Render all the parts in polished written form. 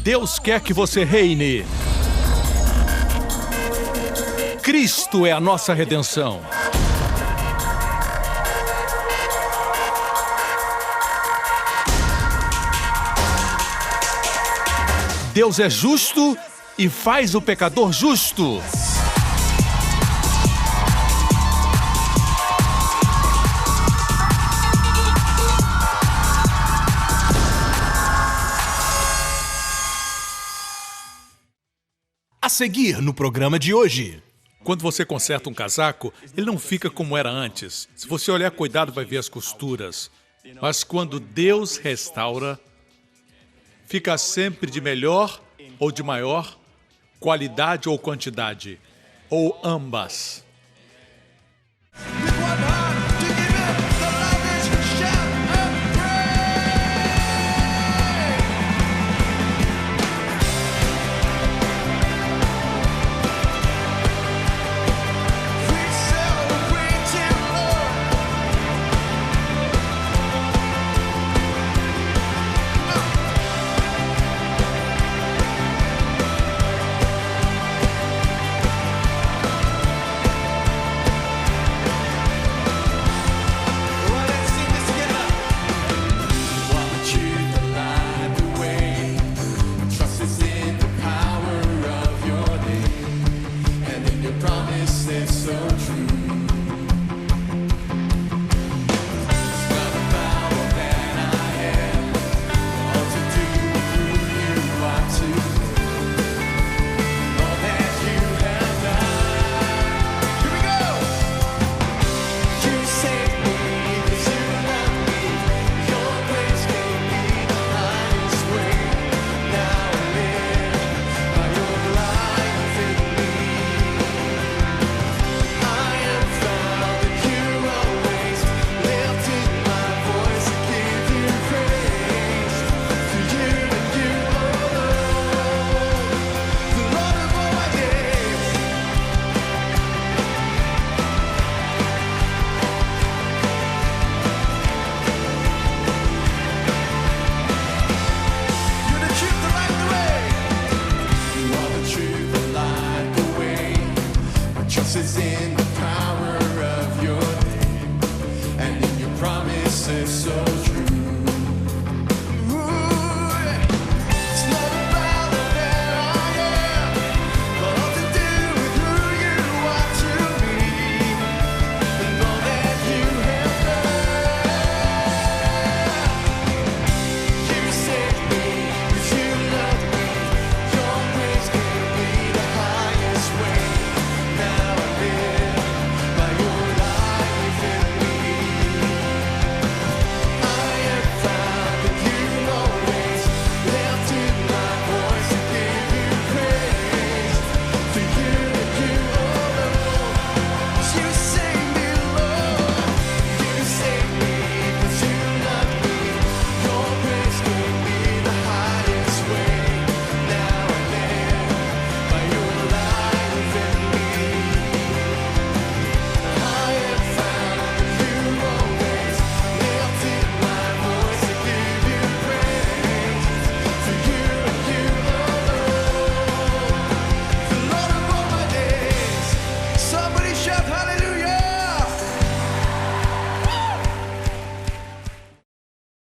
Deus quer que você reine. Cristo é a nossa redenção. Deus é justo e faz o pecador justo. A seguir no programa de hoje. Quando você conserta um casaco, ele não fica como era antes. Se você olhar cuidado, vai ver as costuras. Mas quando Deus restaura, fica sempre de melhor ou de maior qualidade ou quantidade, ou ambas.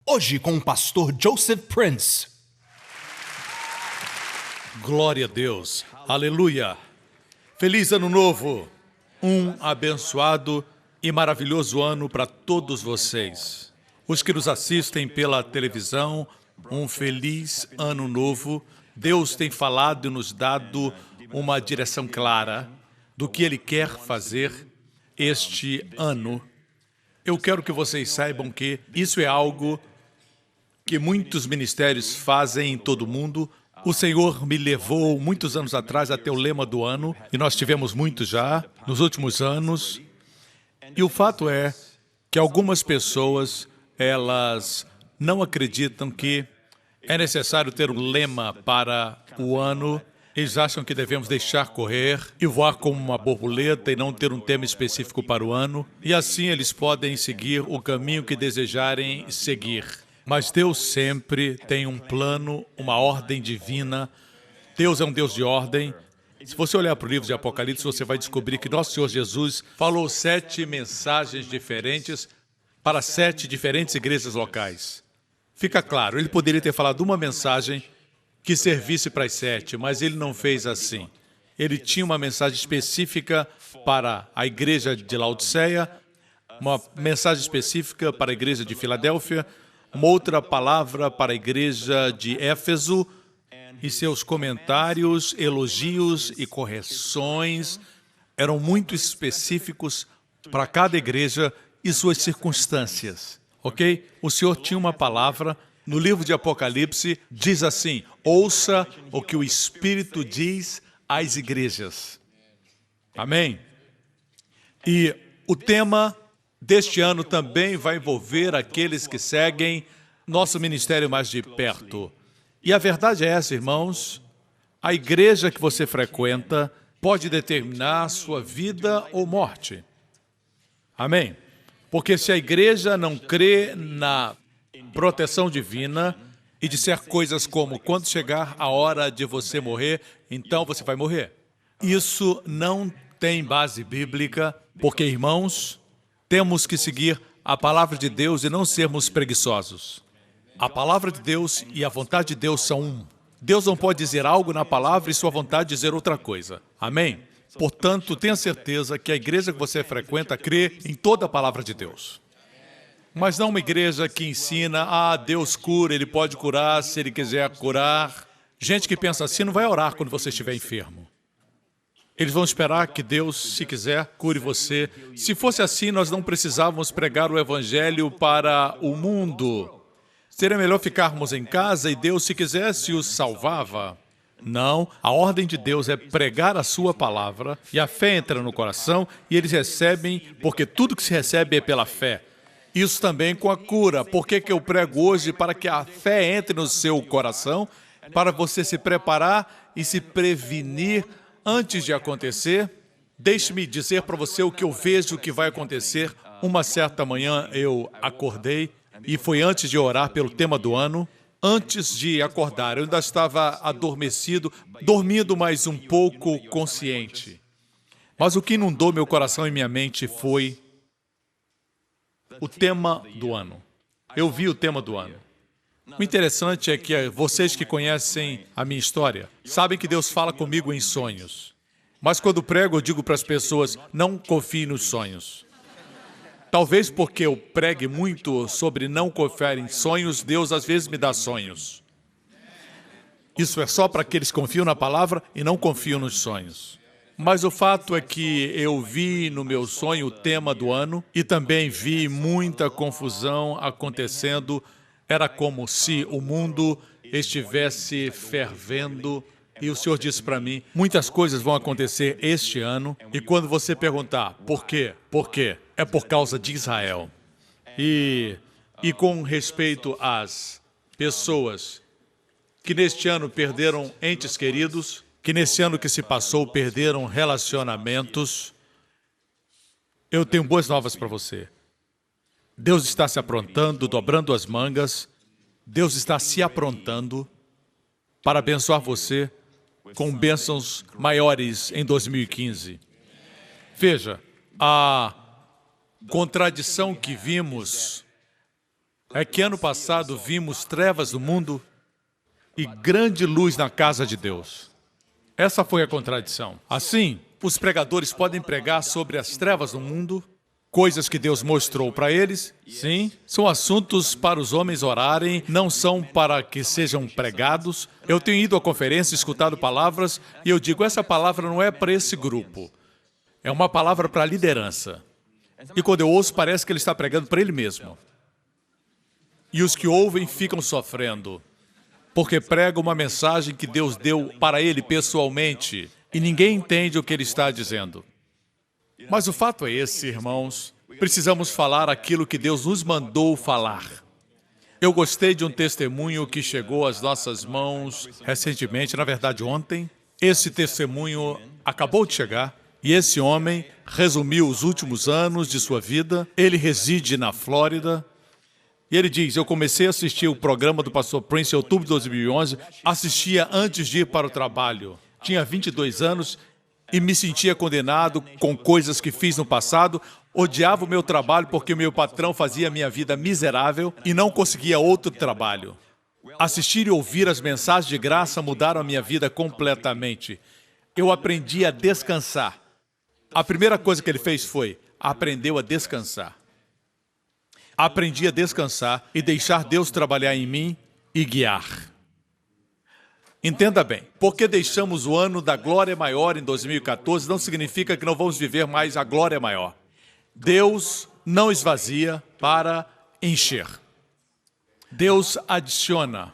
Hoje com o pastor Joseph Prince. Glória a Deus. Aleluia. Feliz Ano Novo. Um abençoado e maravilhoso ano para todos vocês. Os que nos assistem pela televisão, um feliz Ano Novo. Deus tem falado e nos dado uma direção clara do que Ele quer fazer este ano. Eu quero que vocês saibam que isso é algo que muitos ministérios fazem em todo o mundo. O Senhor me levou muitos anos atrás até o lema do ano, e nós tivemos muitos já nos últimos anos. E o fato é que algumas pessoas, elas não acreditam que é necessário ter um lema para o ano. Eles acham que devemos deixar correr e voar como uma borboleta e não ter um tema específico para o ano. E assim eles podem seguir o caminho que desejarem seguir. Mas Deus sempre tem um plano, uma ordem divina. Deus é um Deus de ordem. Se você olhar para o livro de Apocalipse, você vai descobrir que nosso Senhor Jesus falou 7 mensagens diferentes para 7 diferentes igrejas locais. Fica claro, ele poderia ter falado uma mensagem que servisse para as 7, mas ele não fez assim. Ele tinha uma mensagem específica para a igreja de Laodiceia, uma mensagem específica para a igreja de Filadélfia, uma outra palavra para a igreja de Éfeso, e seus comentários, elogios e correções eram muito específicos para cada igreja e suas circunstâncias, ok? O Senhor tinha uma palavra, no livro de Apocalipse, diz assim: ouça o que o Espírito diz às igrejas. Amém? E o tema deste ano também vai envolver aqueles que seguem nosso ministério mais de perto. E a verdade é essa, irmãos, a igreja que você frequenta pode determinar sua vida ou morte. Amém? Porque se a igreja não crê na proteção divina e disser coisas como, quando chegar a hora de você morrer, então você vai morrer. Isso não tem base bíblica, porque, irmãos, temos que seguir a palavra de Deus e não sermos preguiçosos. A palavra de Deus e a vontade de Deus são um. Deus não pode dizer algo na palavra e sua vontade dizer outra coisa. Amém? Portanto, tenha certeza que a igreja que você frequenta crê em toda a palavra de Deus. Mas não uma igreja que ensina, Deus cura, Ele pode curar se Ele quiser curar. Gente que pensa assim não vai orar quando você estiver enfermo. Eles vão esperar que Deus, se quiser, cure você. Se fosse assim, nós não precisávamos pregar o Evangelho para o mundo. Seria melhor ficarmos em casa e Deus, se quisesse, os salvava. Não, a ordem de Deus é pregar a sua palavra e a fé entra no coração e eles recebem, porque tudo que se recebe é pela fé. Isso também com a cura. Por que eu prego hoje? Para que a fé entre no seu coração, para você se preparar e se prevenir antes de acontecer. Deixe-me dizer para você o que eu vejo que vai acontecer. Uma certa manhã eu acordei e foi antes de orar pelo tema do ano. Antes de acordar, eu ainda estava adormecido, dormindo mais um pouco consciente. Mas o que inundou meu coração e minha mente foi o tema do ano. Eu vi o tema do ano. O interessante é que vocês que conhecem a minha história sabem que Deus fala comigo em sonhos. Mas quando prego, eu digo para as pessoas, não confie nos sonhos. Talvez porque eu pregue muito sobre não confiar em sonhos, Deus às vezes me dá sonhos. Isso é só para aqueles que confiam na palavra e não confiam nos sonhos. Mas o fato é que eu vi no meu sonho o tema do ano e também vi muita confusão acontecendo. Era como se o mundo estivesse fervendo. E o Senhor disse para mim, muitas coisas vão acontecer este ano. E quando você perguntar, por quê? Por quê? É por causa de Israel. E com respeito às pessoas que neste ano perderam entes queridos, que nesse ano que se passou perderam relacionamentos, eu tenho boas novas para você. Deus está se aprontando, dobrando as mangas. Deus está se aprontando para abençoar você com bênçãos maiores em 2015. Veja, a contradição que vimos é que ano passado vimos trevas no mundo e grande luz na casa de Deus. Essa foi a contradição. Assim, os pregadores podem pregar sobre as trevas no mundo, coisas que Deus mostrou para eles. Sim, são assuntos para os homens orarem, não são para que sejam pregados. Eu tenho ido à conferência, escutado palavras, e eu digo, essa palavra não é para esse grupo. É uma palavra para a liderança. E quando eu ouço, parece que ele está pregando para ele mesmo. E os que ouvem ficam sofrendo, porque prega uma mensagem que Deus deu para ele pessoalmente, e ninguém entende o que ele está dizendo. Mas o fato é esse, irmãos, precisamos falar aquilo que Deus nos mandou falar. Eu gostei de um testemunho que chegou às nossas mãos recentemente, na verdade ontem. Esse testemunho acabou de chegar e esse homem resumiu os últimos anos de sua vida. Ele reside na Flórida E ele diz, eu comecei a assistir o programa do pastor Prince em outubro de 2011, assistia antes de ir para o trabalho. Tinha 22 anos e me sentia condenado com coisas que fiz no passado, odiava o meu trabalho porque meu patrão fazia minha vida miserável e não conseguia outro trabalho. Assistir e ouvir as mensagens de graça mudaram a minha vida completamente. Eu aprendi a descansar. A primeira coisa que ele fez foi, aprendeu a descansar. Aprendi a descansar e deixar Deus trabalhar em mim e guiar. Entenda bem, porque deixamos o ano da glória maior em 2014 não significa que não vamos viver mais a glória maior. Deus não esvazia para encher. Deus adiciona.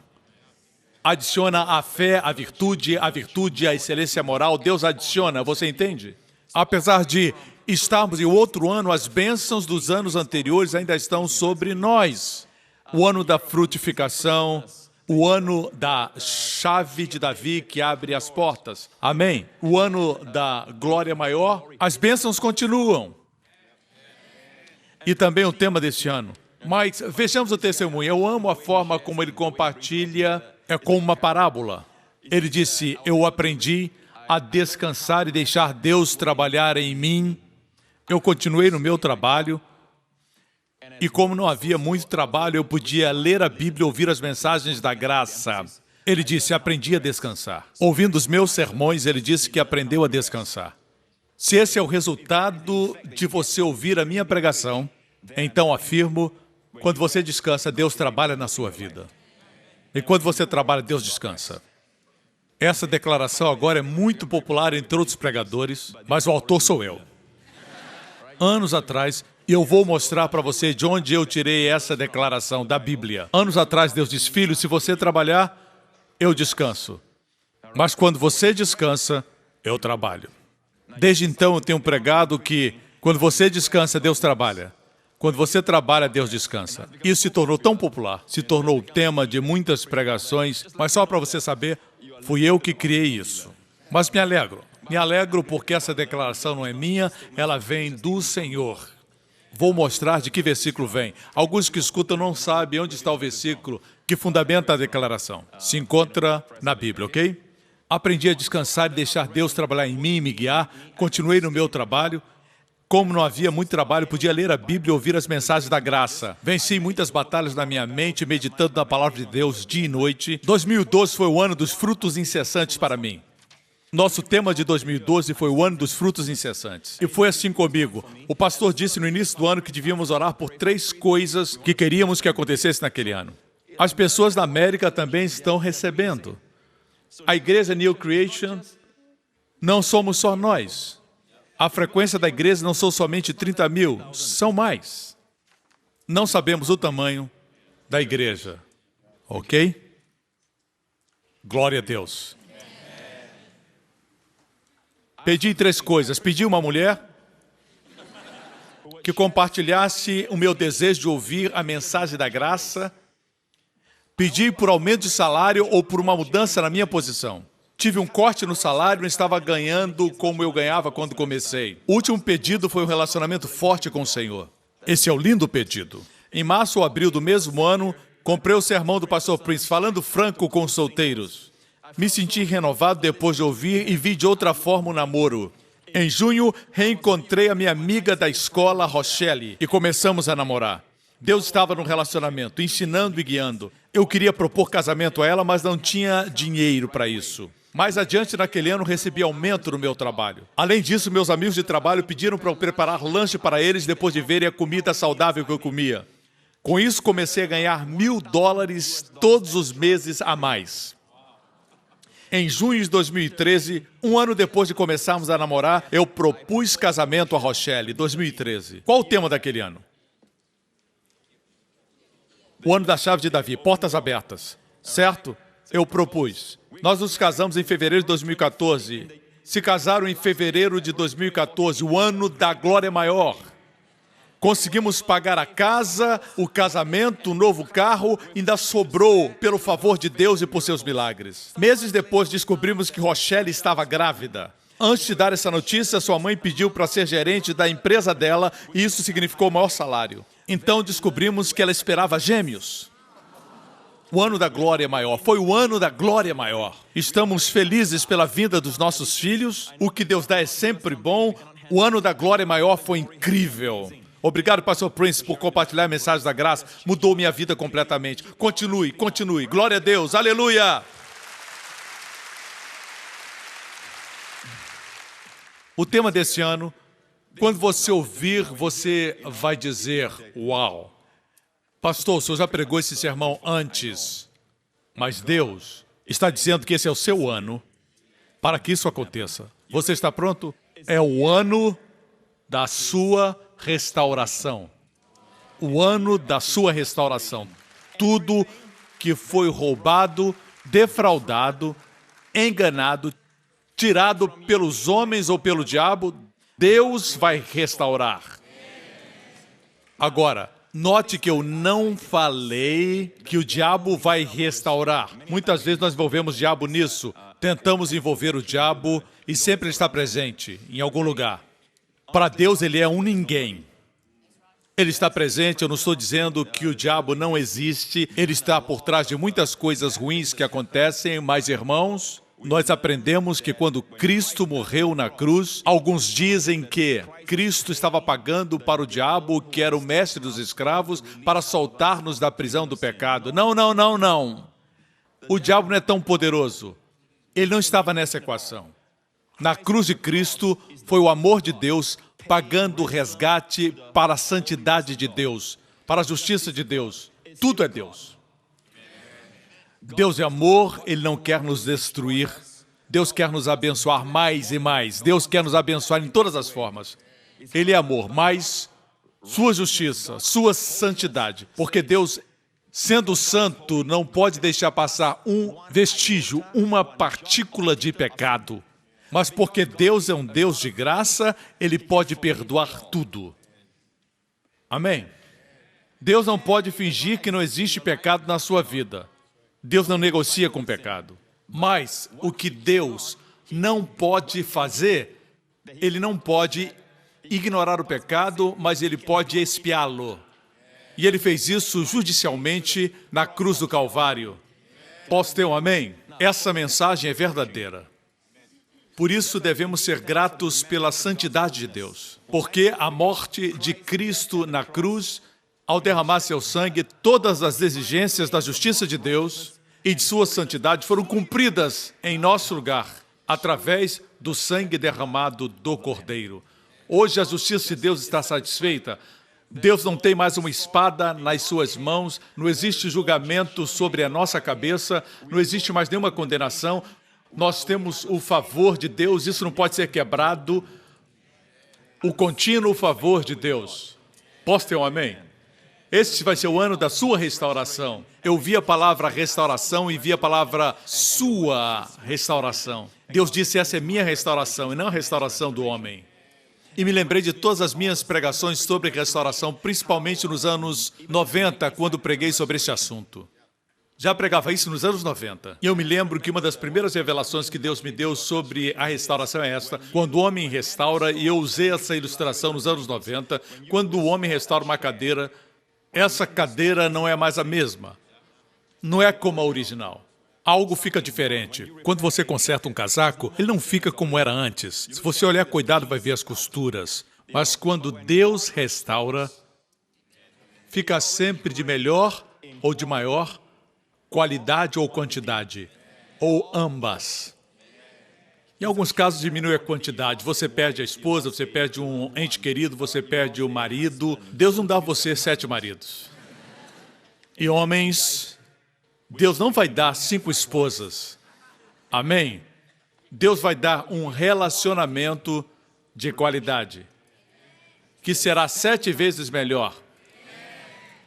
Adiciona a fé, a virtude, a excelência moral. Deus adiciona, você entende? Apesar de estarmos em outro ano, as bênçãos dos anos anteriores ainda estão sobre nós. O ano da frutificação, o ano da chave de Davi que abre as portas. Amém? O ano da glória maior, as bênçãos continuam. E também o tema deste ano. Mas vejamos o testemunho. Eu amo a forma como ele compartilha, é como uma parábola. Ele disse, eu aprendi a descansar e deixar Deus trabalhar em mim. Eu continuei no meu trabalho. E como não havia muito trabalho, eu podia ler a Bíblia e ouvir as mensagens da graça. Ele disse, aprendi a descansar. Ouvindo os meus sermões, ele disse que aprendeu a descansar. Se esse é o resultado de você ouvir a minha pregação, então afirmo, quando você descansa, Deus trabalha na sua vida. E quando você trabalha, Deus descansa. Essa declaração agora é muito popular entre outros pregadores, mas o autor sou eu. Anos atrás, eu vou mostrar para você de onde eu tirei essa declaração da Bíblia. Anos atrás, Deus disse, filho, se você trabalhar, eu descanso. Mas quando você descansa, eu trabalho. Desde então, eu tenho pregado que quando você descansa, Deus trabalha. Quando você trabalha, Deus descansa. Isso se tornou tão popular, se tornou o tema de muitas pregações, mas só para você saber, fui eu que criei isso. Mas me alegro. Me alegro porque essa declaração não é minha, ela vem do Senhor. Vou mostrar de que versículo vem. Alguns que escutam não sabem onde está o versículo que fundamenta a declaração. Se encontra na Bíblia, ok? Aprendi a descansar e deixar Deus trabalhar em mim e me guiar. Continuei no meu trabalho. Como não havia muito trabalho, podia ler a Bíblia e ouvir as mensagens da graça. Venci muitas batalhas na minha mente, meditando na palavra de Deus dia e noite. 2012 foi o ano dos frutos incessantes para mim. Nosso tema de 2012 foi o ano dos frutos incessantes. E foi assim comigo. O pastor disse no início do ano que devíamos orar por 3 coisas que queríamos que acontecesse naquele ano. As pessoas da América também estão recebendo. A igreja New Creation não somos só nós. A frequência da igreja não são somente 30 mil, são mais. Não sabemos o tamanho da igreja, ok? Glória a Deus. Pedi 3 coisas. Pedi uma mulher que compartilhasse o meu desejo de ouvir a mensagem da graça. Pedi por aumento de salário ou por uma mudança na minha posição. Tive um corte no salário e não estava ganhando como eu ganhava quando comecei. O último pedido foi um relacionamento forte com o Senhor. Esse é o lindo pedido. Em março ou abril do mesmo ano, comprei o sermão do pastor Prince, falando franco com os solteiros. Me senti renovado depois de ouvir e vi de outra forma o namoro. Em junho, reencontrei a minha amiga da escola, Rochelle, e começamos a namorar. Deus estava no relacionamento, ensinando e guiando. Eu queria propor casamento a ela, mas não tinha dinheiro para isso. Mais adiante, naquele ano, recebi aumento no meu trabalho. Além disso, meus amigos de trabalho pediram para eu preparar lanche para eles depois de verem a comida saudável que eu comia. Com isso, comecei a ganhar $1.000 todos os meses a mais. Em junho de 2013, um ano depois de começarmos a namorar, eu propus casamento a Rochelle, 2013. Qual o tema daquele ano? O ano da chave de Davi, portas abertas. Certo? Eu propus. Nós nos casamos em fevereiro de 2014. Se casaram em fevereiro de 2014, o ano da glória maior. Conseguimos pagar a casa, o casamento, o novo carro, ainda sobrou pelo favor de Deus e por seus milagres. Meses depois, descobrimos que Rochelle estava grávida. Antes de dar essa notícia, sua mãe pediu para ser gerente da empresa dela e isso significou maior salário. Então descobrimos que ela esperava gêmeos. O ano da glória maior. Foi o ano da glória maior. Estamos felizes pela vinda dos nossos filhos. O que Deus dá é sempre bom. O ano da glória maior foi incrível. Obrigado, Pastor Prince, por compartilhar a mensagem da graça. Mudou minha vida completamente. Continue, continue. Glória a Deus. Aleluia! O tema desse ano, quando você ouvir, você vai dizer, uau. Pastor, o senhor já pregou esse sermão antes, mas Deus está dizendo que esse é o seu ano para que isso aconteça. Você está pronto? É o ano da sua restauração. O ano da sua restauração. Tudo que foi roubado, defraudado, enganado, tirado pelos homens ou pelo diabo, Deus vai restaurar. Agora, note que eu não falei que o diabo vai restaurar. Muitas vezes nós envolvemos o diabo nisso. Tentamos envolver o diabo e sempre ele está presente em algum lugar. Para Deus ele é um ninguém. Ele está presente, eu não estou dizendo que o diabo não existe. Ele está por trás de muitas coisas ruins que acontecem, mas irmãos, nós aprendemos que quando Cristo morreu na cruz, alguns dizem que Cristo estava pagando para o diabo, que era o mestre dos escravos, para soltar-nos da prisão do pecado. Não, não, não, não. O diabo não é tão poderoso. Ele não estava nessa equação. Na cruz de Cristo foi o amor de Deus pagando o resgate para a santidade de Deus, para a justiça de Deus. Tudo é Deus. Deus é amor, Ele não quer nos destruir. Deus quer nos abençoar mais e mais. Deus quer nos abençoar em todas as formas. Ele é amor, mas sua justiça, sua santidade. Porque Deus, sendo santo, não pode deixar passar um vestígio, uma partícula de pecado. Mas porque Deus é um Deus de graça, Ele pode perdoar tudo. Amém? Deus não pode fingir que não existe pecado na sua vida. Deus não negocia com o pecado. Mas o que Deus não pode fazer, Ele não pode ignorar o pecado, mas Ele pode expiá-lo. E Ele fez isso judicialmente na cruz do Calvário. Posso ter um amém? Essa mensagem é verdadeira. Por isso devemos ser gratos pela santidade de Deus. Porque a morte de Cristo na cruz, ao derramar seu sangue, todas as exigências da justiça de Deus e de sua santidade foram cumpridas em nosso lugar, através do sangue derramado do Cordeiro. Hoje a justiça de Deus está satisfeita. Deus não tem mais uma espada nas suas mãos, não existe julgamento sobre a nossa cabeça, não existe mais nenhuma condenação. Nós temos o favor de Deus, isso não pode ser quebrado. O contínuo favor de Deus. Posso ter um amém? Este vai ser o ano da sua restauração. Eu vi a palavra restauração e vi a palavra sua restauração. Deus disse, essa é minha restauração e não a restauração do homem. E me lembrei de todas as minhas pregações sobre restauração, principalmente nos anos 90, quando preguei sobre este assunto. Já pregava isso nos anos 90. E eu me lembro que uma das primeiras revelações que Deus me deu sobre a restauração é esta. Quando o homem restaura, e eu usei essa ilustração nos anos 90, quando o homem restaura uma cadeira, essa cadeira não é mais a mesma. Não é como a original. Algo fica diferente. Quando você conserta um casaco, ele não fica como era antes. Se você olhar cuidado, vai ver as costuras. Mas quando Deus restaura, fica sempre de melhor ou de maior qualidade ou quantidade, ou ambas. Em alguns casos diminui a quantidade. Você perde a esposa, você perde um ente querido, você perde o marido. Deus não dá a você 7 maridos. E homens, Deus não vai dar 5 esposas. Amém? Deus vai dar um relacionamento de qualidade, que será 7 vezes melhor.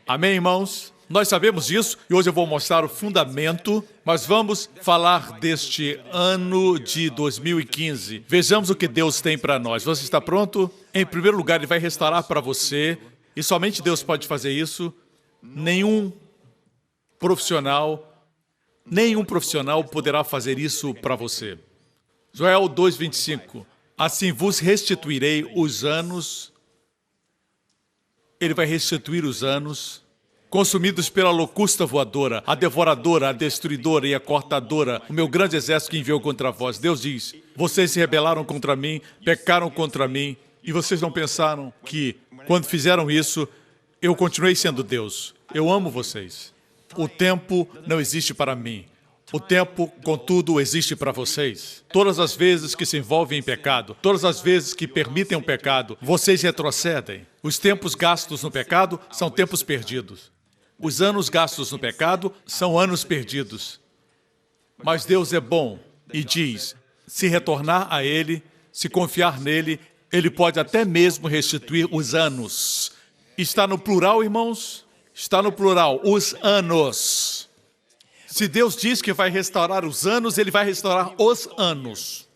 Amém, irmãos? Nós sabemos disso e hoje eu vou mostrar o fundamento, mas vamos falar deste ano de 2015. Vejamos o que Deus tem para nós. Você está pronto? Em primeiro lugar, Ele vai restaurar para você, e somente Deus pode fazer isso. Nenhum profissional poderá fazer isso para você. Joel 2:25. Assim vos restituirei os anos. Ele vai restituir os anos consumidos pela locusta voadora, a devoradora, a destruidora e a cortadora, o meu grande exército que enviou contra vós. Deus diz, vocês se rebelaram contra mim, pecaram contra mim, e vocês não pensaram que, quando fizeram isso, eu continuei sendo Deus. Eu amo vocês. O tempo não existe para mim. O tempo, contudo, existe para vocês. Todas as vezes que se envolvem em pecado, todas as vezes que permitem o pecado, vocês retrocedem. Os tempos gastos no pecado são tempos perdidos. Os anos gastos no pecado são anos perdidos. Mas Deus é bom e diz, se retornar a Ele, se confiar nele, Ele pode até mesmo restituir os anos. Está no plural, irmãos? Está no plural, os anos. Se Deus diz que vai restaurar os anos, Ele vai restaurar os anos.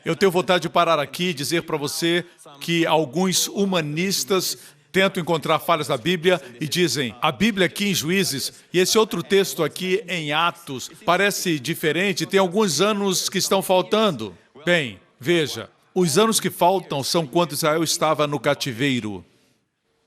Eu tenho vontade de parar aqui e dizer para você que alguns humanistas tentam encontrar falhas na Bíblia e dizem, a Bíblia aqui em Juízes e esse outro texto aqui em Atos parece diferente, tem alguns anos que estão faltando. Bem, veja, os anos que faltam são quando Israel estava no cativeiro.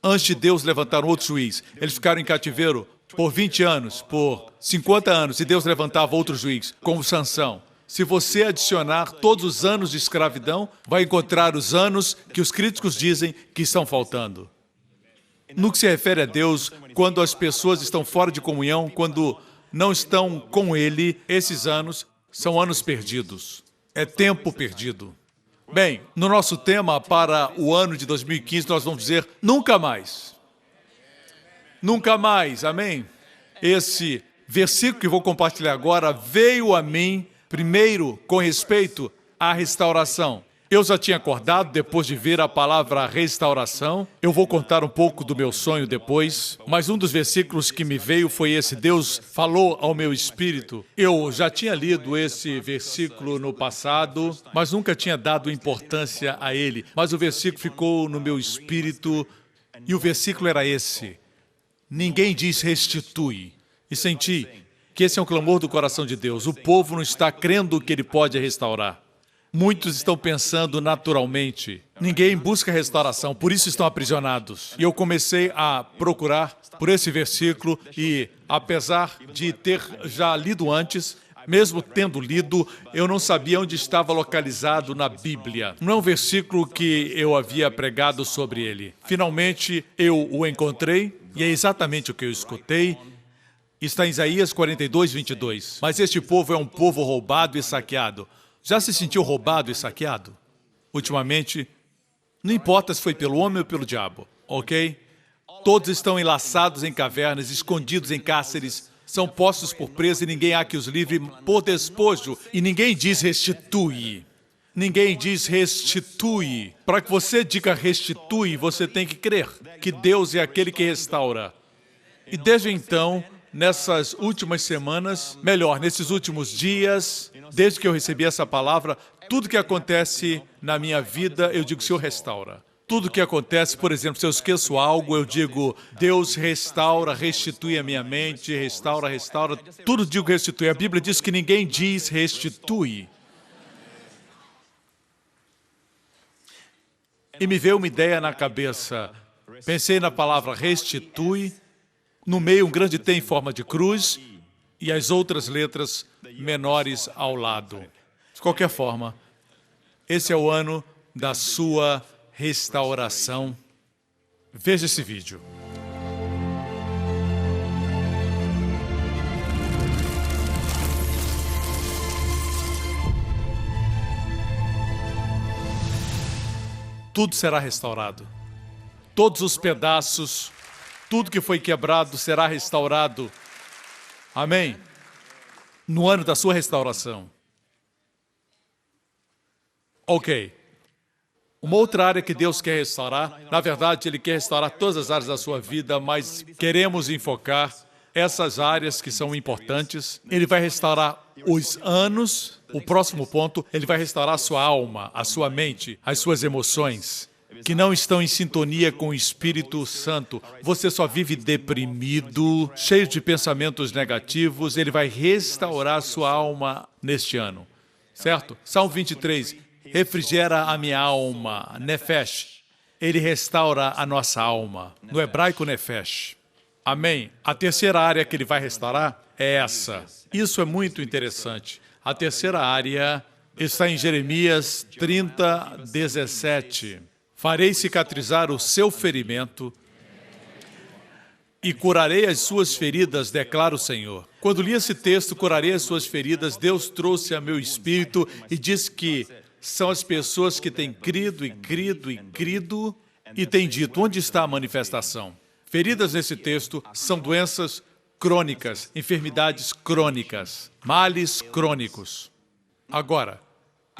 Antes de Deus levantar um outro juiz, eles ficaram em cativeiro por 20 anos, por 50 anos, e Deus levantava outro juiz, como Sansão. Se você adicionar todos os anos de escravidão, vai encontrar os anos que os críticos dizem que estão faltando. No que se refere a Deus, quando as pessoas estão fora de comunhão, quando não estão com Ele, esses anos são anos perdidos. É tempo perdido. Bem, no nosso tema para o ano de 2015, nós vamos dizer nunca mais. Nunca mais, amém? Esse versículo que vou compartilhar agora veio a mim, primeiro, com respeito à restauração. Eu já tinha acordado depois de ver a palavra restauração. Eu vou contar um pouco do meu sonho depois, mas um dos versículos que me veio foi esse. Deus falou ao meu espírito. Eu já tinha lido esse versículo no passado, mas nunca tinha dado importância a ele. Mas o versículo ficou no meu espírito e o versículo era esse. Ninguém diz restitui. E senti que esse é um clamor do coração de Deus. O povo não está crendo que Ele pode restaurar. Muitos estão pensando naturalmente. Ninguém busca restauração, por isso estão aprisionados. E eu comecei a procurar por esse versículo e, apesar de ter já lido antes, mesmo tendo lido, eu não sabia onde estava localizado na Bíblia. Não é um versículo que eu havia pregado sobre ele. Finalmente, eu o encontrei e é exatamente o que eu escutei. Está em Isaías 42:22. Mas este povo é um povo roubado e saqueado. Já se sentiu roubado e saqueado? Ultimamente, não importa se foi pelo homem ou pelo diabo, ok? Todos estão enlaçados em cavernas, escondidos em cárceres, são postos por preso e ninguém há que os livre por despojo. E ninguém diz restitui. Ninguém diz restitui. Para que você diga restitui, você tem que crer que Deus é aquele que restaura. E desde então, nessas últimas semanas, nesses últimos dias, desde que eu recebi essa palavra, tudo que acontece na minha vida, eu digo, Senhor, restaura. Tudo que acontece, por exemplo, se eu esqueço algo, eu digo, Deus restaura, restitui a minha mente, restaura. Tudo digo restitui. A Bíblia diz que ninguém diz restitui. E me veio uma ideia na cabeça. Pensei na palavra restitui. No meio, um grande T em forma de cruz e as outras letras menores ao lado. De qualquer forma, esse é o ano da sua restauração. Veja esse vídeo. Tudo será restaurado. Todos os pedaços, tudo que foi quebrado será restaurado. Amém? No ano da sua restauração. Ok. Uma outra área que Deus quer restaurar, na verdade, Ele quer restaurar todas as áreas da sua vida, mas queremos enfocar essas áreas que são importantes. Ele vai restaurar os anos. O próximo ponto, Ele vai restaurar a sua alma, a sua mente, as suas emoções, que não estão em sintonia com o Espírito Santo. Você só vive deprimido, cheio de pensamentos negativos. Ele vai restaurar a sua alma neste ano. certo? Salmo 23, refrigera a minha alma, nefesh. Ele restaura a nossa alma. No hebraico, nefesh. Amém? A terceira área que ele vai restaurar é essa. Isso é muito interessante. A terceira área está em Jeremias 30, 17. Farei cicatrizar o seu ferimento e curarei as suas feridas, declara o Senhor. Quando li esse texto, curarei as suas feridas, Deus trouxe a meu espírito e disse que são as pessoas que têm crido e têm dito, onde está a manifestação? Feridas nesse texto são doenças crônicas, enfermidades crônicas, males crônicos. Agora,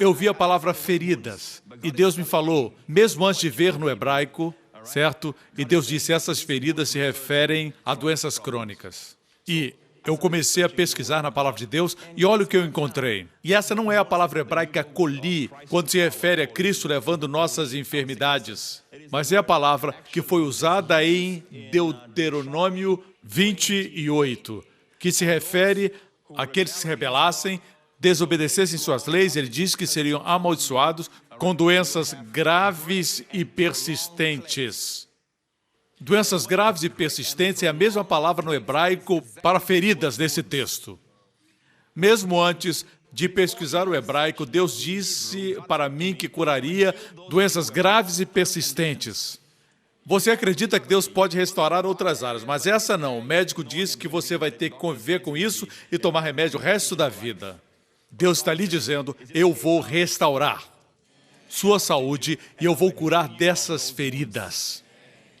eu vi a palavra feridas e Deus me falou, mesmo antes de ver no hebraico, certo? E Deus disse, essas feridas se referem a doenças crônicas. E eu comecei a pesquisar na palavra de Deus e olha o que eu encontrei. E essa não é a palavra hebraica coli, quando se refere a Cristo levando nossas enfermidades, mas é a palavra que foi usada em Deuteronômio 28, que se refere àqueles que se rebelassem, desobedecessem suas leis, ele diz que seriam amaldiçoados com doenças graves e persistentes. Doenças graves e persistentes é a mesma palavra no hebraico para feridas nesse texto. Mesmo antes de pesquisar o hebraico, Deus disse para mim que curaria doenças graves e persistentes. Você acredita que Deus pode restaurar outras áreas, mas essa não. O médico disse que você vai ter que conviver com isso e tomar remédio o resto da vida. Deus está lhe dizendo, eu vou restaurar sua saúde e eu vou curar dessas feridas.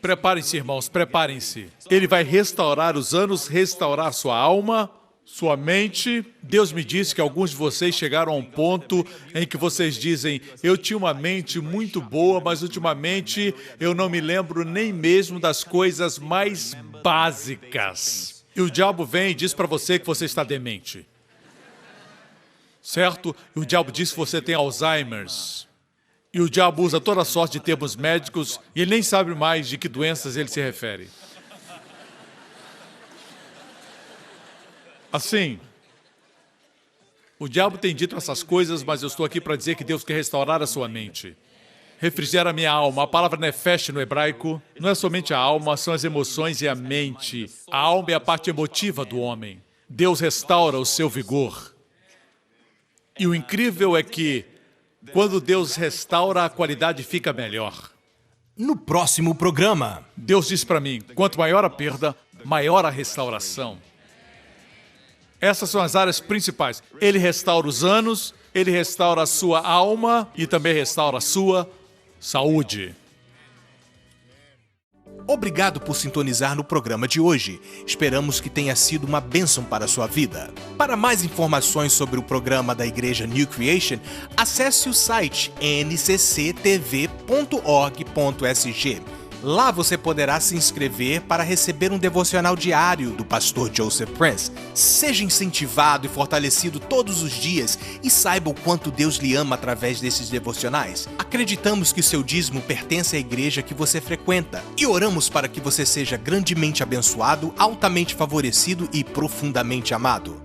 Preparem-se, irmãos, preparem-se. Ele vai restaurar os anos, restaurar sua alma, sua mente. Deus me disse que alguns de vocês chegaram a um ponto em que vocês dizem, eu tinha uma mente muito boa, mas ultimamente eu não me lembro nem mesmo das coisas mais básicas. E o diabo vem e diz para você que você está demente. Certo? E o diabo diz que você tem Alzheimer's. E o diabo usa toda sorte de termos médicos e ele nem sabe mais de que doenças ele se refere. Assim, o diabo tem dito essas coisas, mas eu estou aqui para dizer que Deus quer restaurar a sua mente. Refrigera a minha alma. A palavra nefesh no hebraico não é somente a alma, são as emoções e a mente. A alma é a parte emotiva do homem. Deus restaura o seu vigor. E o incrível é que quando Deus restaura, a qualidade fica melhor. No próximo programa, Deus diz para mim, quanto maior a perda, maior a restauração. Essas são as áreas principais. Ele restaura os anos, ele restaura a sua alma e também restaura a sua saúde. obrigado por sintonizar no programa de hoje. Esperamos que tenha sido uma bênção para a sua vida. Para mais informações sobre o programa da Igreja New Creation, acesse o site ncctv.org.sg. Lá você poderá se inscrever para receber um devocional diário do pastor Joseph Prince. Seja incentivado e fortalecido todos os dias e saiba o quanto Deus lhe ama através desses devocionais. Acreditamos que seu dízimo pertence à igreja que você frequenta e oramos para que você seja grandemente abençoado, altamente favorecido e profundamente amado.